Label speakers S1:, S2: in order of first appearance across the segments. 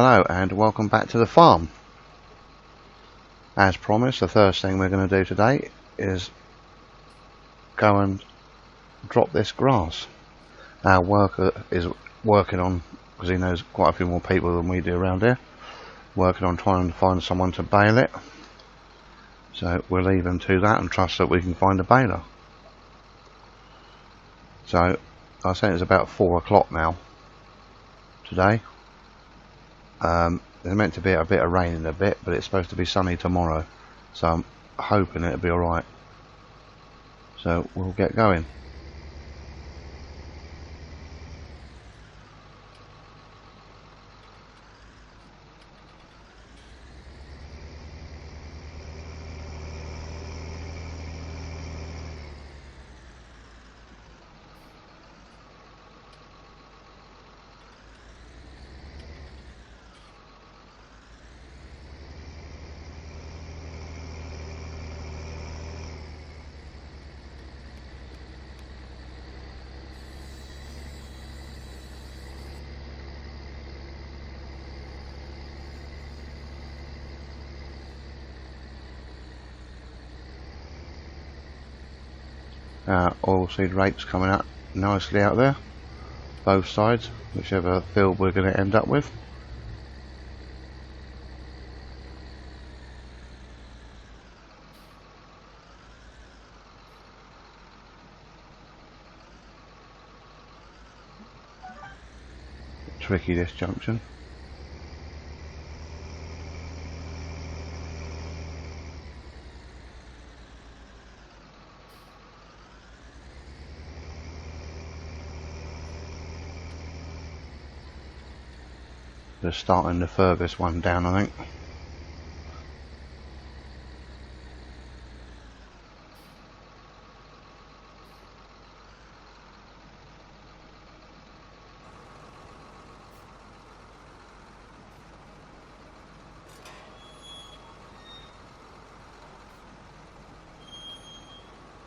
S1: Hello and welcome back to the farm. As promised, the first thing we're going to do today is go and drop this grass. Our worker is working on, because he knows quite a few more people than we do around here, working on trying to find someone to bale it. So we'll leave him to that and trust that we can find a baler. So I say it's about 4 o'clock now today. There's meant to be a bit of rain in a bit, but it's supposed to be sunny tomorrow, so I'm hoping it'll be alright. So we'll get going. Oilseed rape's coming out nicely out there, both sides, whichever field we're going to end up with. Tricky, this junction. They're starting the furthest one down, I think.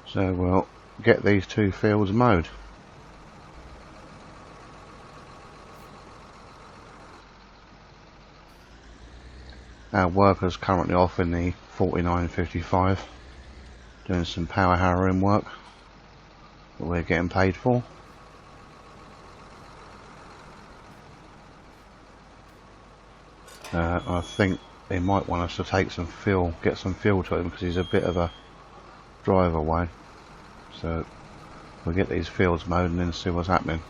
S1: So we'll get these two fields mowed. Our worker's currently off in the 4955 doing some power harrowing work that we're getting paid for. I think he might want us to take some fuel, get some fuel to him, because he's a bit of a drive away. So we'll get these fields mowed and then see what's happening.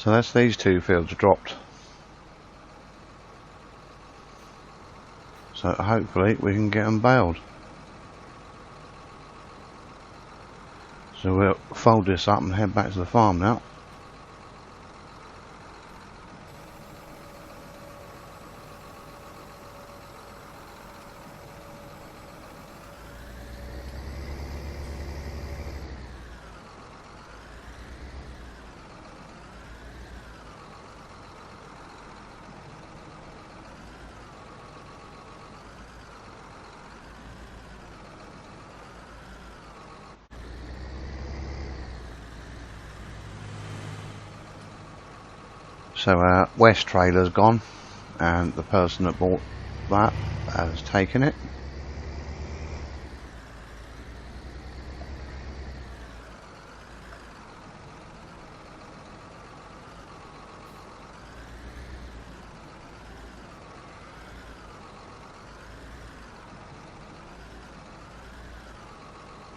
S1: So that's these two fields dropped. So hopefully we can get them baled. So we'll fold this up and head back to the farm now. So our west trailer's gone, and the person that bought that has taken it.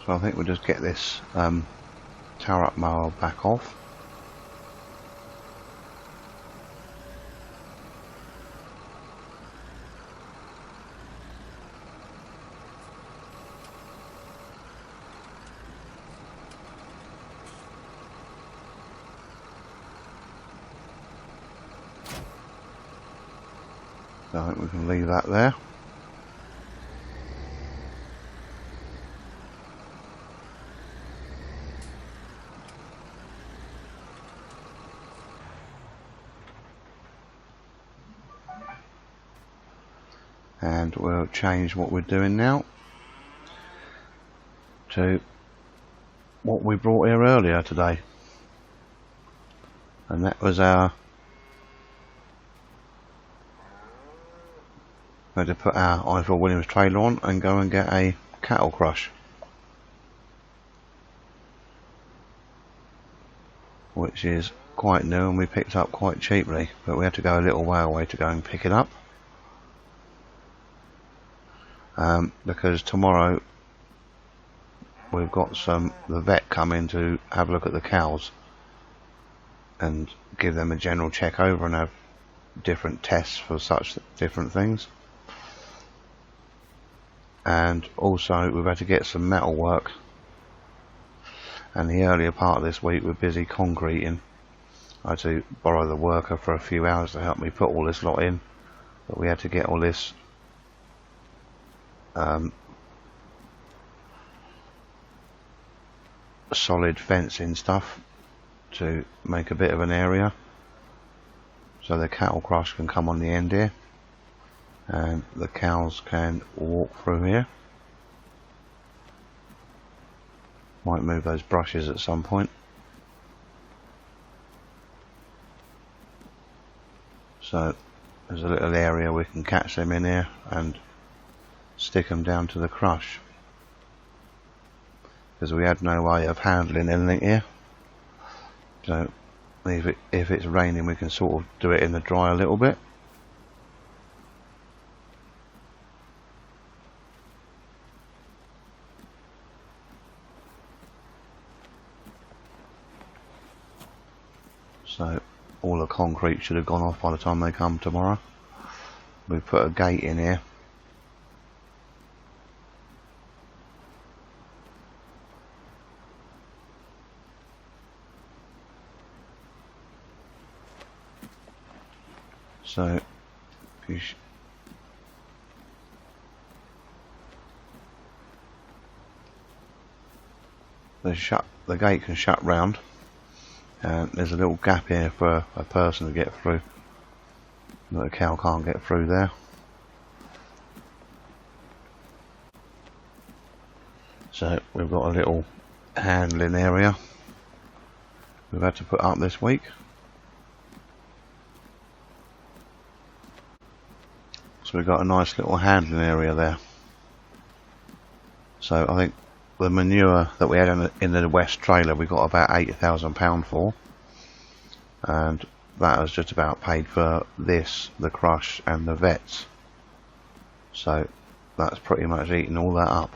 S1: So I think we'll just get this tower up mower back off. So I think we can leave that there. And we'll change what we're doing now to what we brought here earlier today, and that was our, we had to put our Eiffel Williams trailer on and go and get a cattle crush, which is quite new and we picked up quite cheaply, but we had to go a little way away to go and pick it up. Because tomorrow we've got the vet coming to have a look at the cows and give them a general check over and have different tests for such different things. And also we've had to get some metal work, and the earlier part of this week we're busy concreting. I had to borrow the worker for a few hours to help me put all this lot in, but we had to get all this solid fencing stuff to make a bit of an area so the cattle crush can come on the end here and the cows can walk through here. Might move those brushes at some point. So there's a little area we can catch them in here and stick them down to the crush, because we had no way of handling anything here. So if it's raining we can sort of do it in the dry a little bit. So all the concrete should have gone off by the time they come tomorrow. We put a gate in here. So the gate can shut round, and there's a little gap here for a person to get through, but the cow can't get through there. So we've got a little handling area we've had to put up this week. So we've got a nice little handling area there. So I think the manure that we had in the west trailer we got about £80,000 for, and that has just about paid for this, the crush and the vets. So that's pretty much eaten all that up.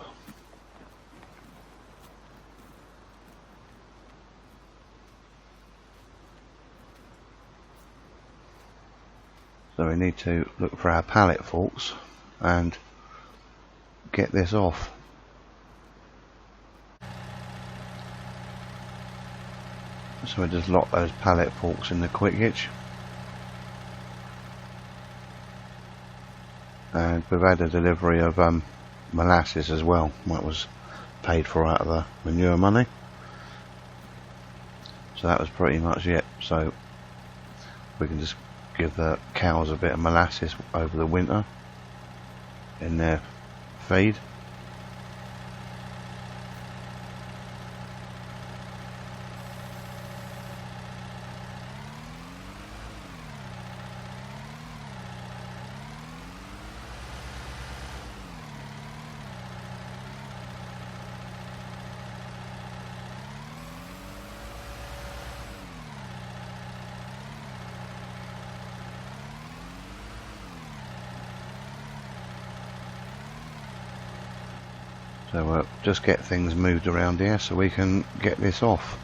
S1: So we need to look for our pallet forks and get this off. So we just lock those pallet forks in the quick hitch. And we've had a delivery of molasses as well, that was paid for out of the manure money. So that was pretty much it. So we can just give the cows a bit of molasses over the winter in their feed. So we'll just get things moved around here so we can get this off.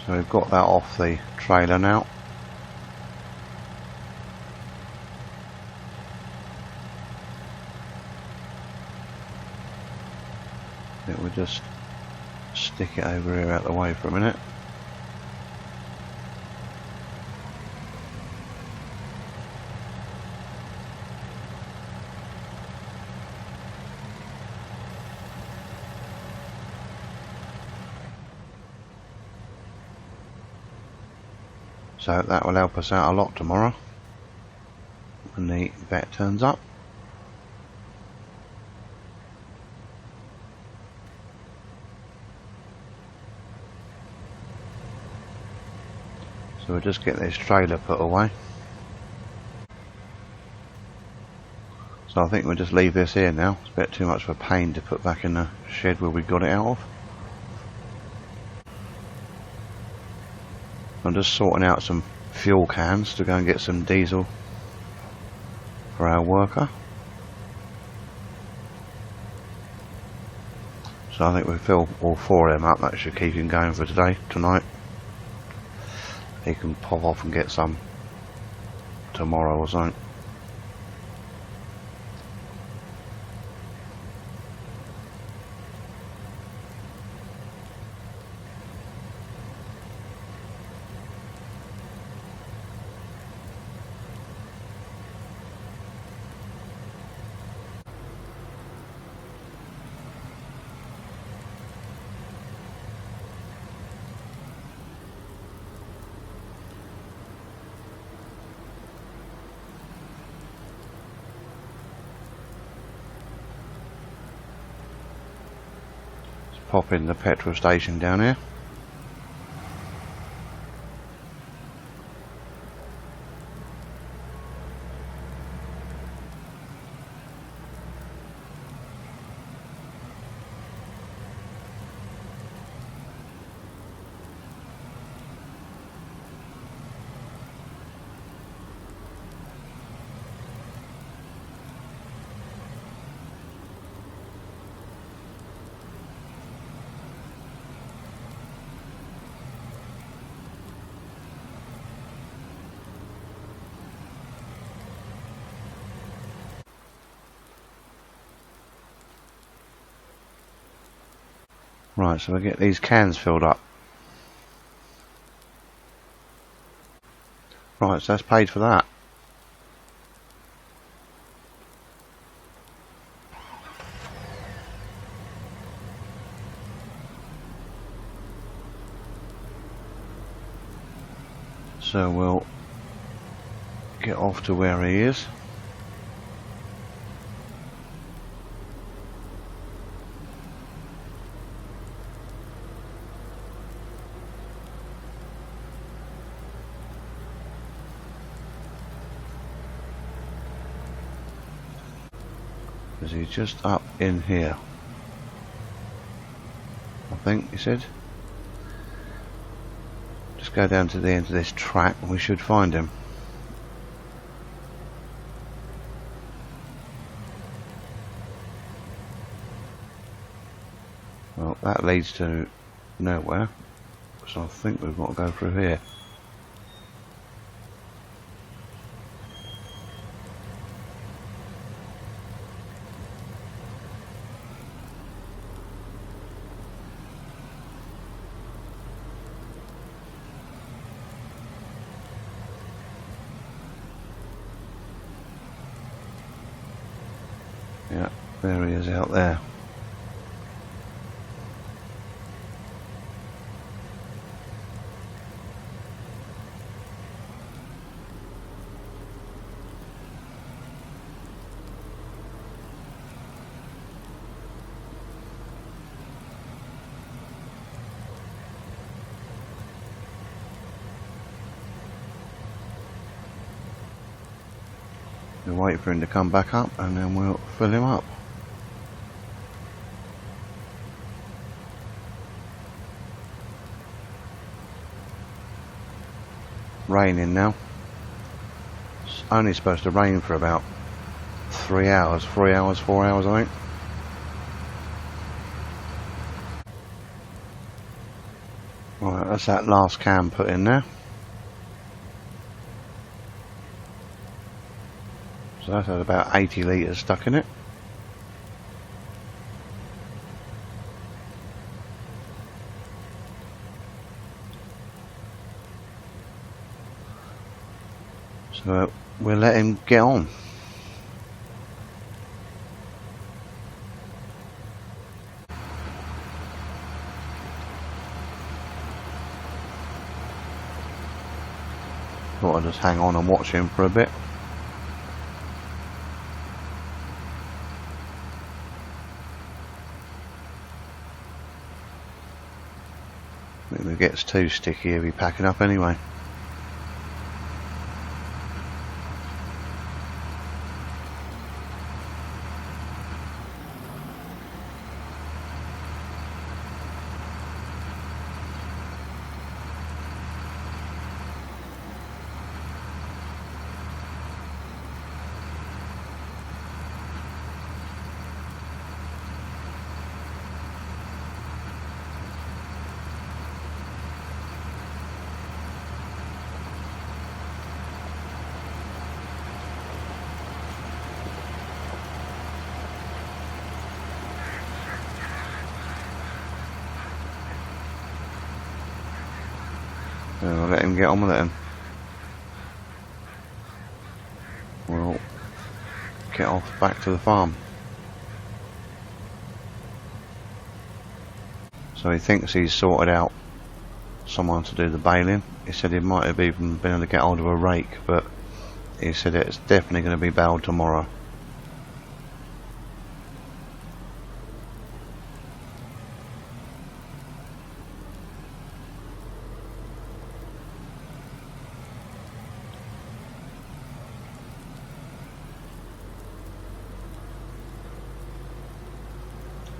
S1: So we've got that off the trailer now. It will just stick it over here out the way for a minute. So that will help us out a lot tomorrow when the vet turns up. So we'll just get this trailer put away. So I think we'll just leave this here now. It's a bit too much of a pain to put back in the shed where we got it out of. I'm just sorting out some fuel cans to go and get some diesel for our worker. So I think we fill all 4 of them up. That should keep him going for tonight. He can pop off and get some tomorrow or something. Pop in the petrol station down here. Right, so we'll get these cans filled up. Right, so that's paid for that. So we'll get off to where he is. Because he's just up in here, I think he said. Just go down to the end of this track and we should find him. Well, that leads to nowhere, so I think we've got to go through here. There he is out there. We'll wait for him to come back up and then we'll fill him up. Raining now. It's only supposed to rain for about 3 hours, 4 hours I think. Right, that's that last can put in there. So that had about 80 litres stuck in it. So we'll let him get on. Thought I'd just hang on and watch him for a bit. If it gets too sticky, he'll be packing up anyway. I'll let him get on with it then. We'll get off back to the farm. So he thinks he's sorted out someone to do the baling. He said he might have even been able to get hold of a rake, but he said it's definitely going to be baled tomorrow.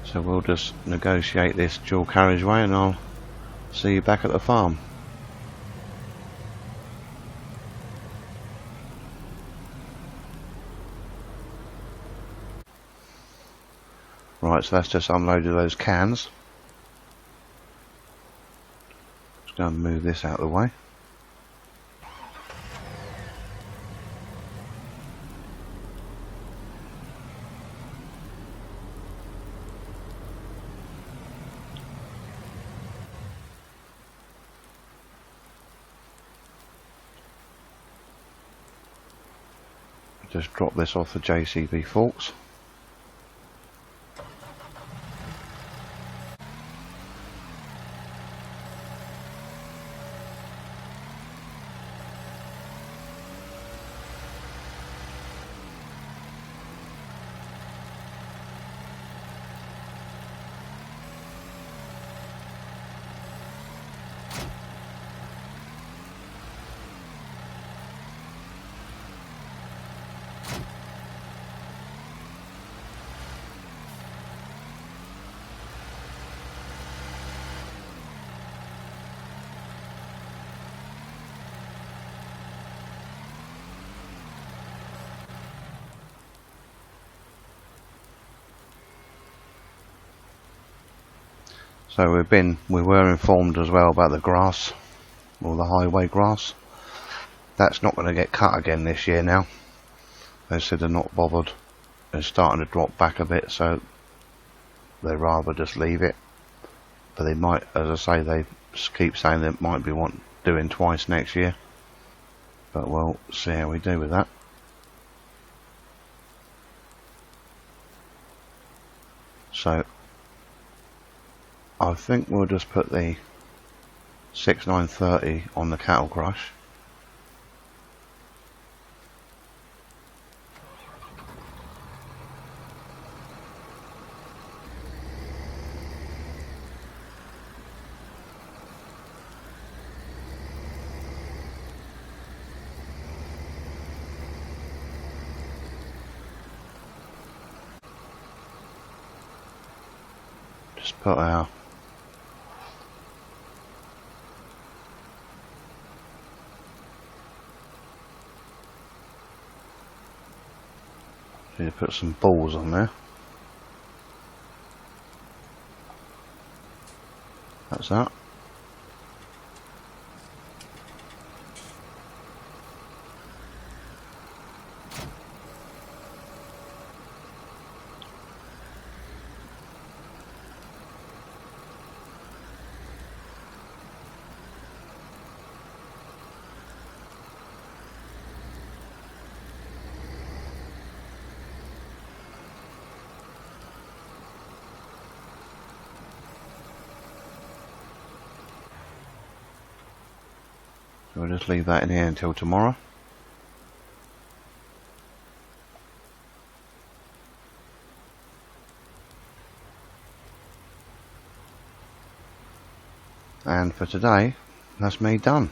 S1: So we'll just negotiate this dual carriageway and I'll see you back at the farm. Right, so that's just unloaded those cans. Just going to move this out of the way. Just drop this off the JCB forks. So we were informed as well about the grass, or the highway grass. That's not going to get cut again this year now. They said they're not bothered. It's starting to drop back a bit, so they'd rather just leave it. But they might, as I say, they keep saying they might be doing twice next year. But we'll see how we do with that. So I think we'll just put the 6930 on the cattle crush. Just put our need to put some balls on there. That's that. So we'll just leave that in here until tomorrow. And for today, that's me done.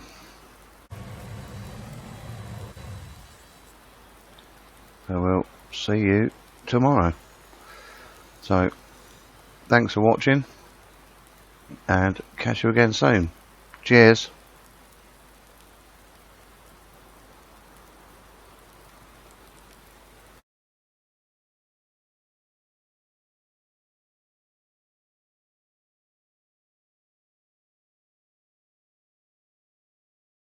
S1: So we'll see you tomorrow. So thanks for watching and catch you again soon. Cheers.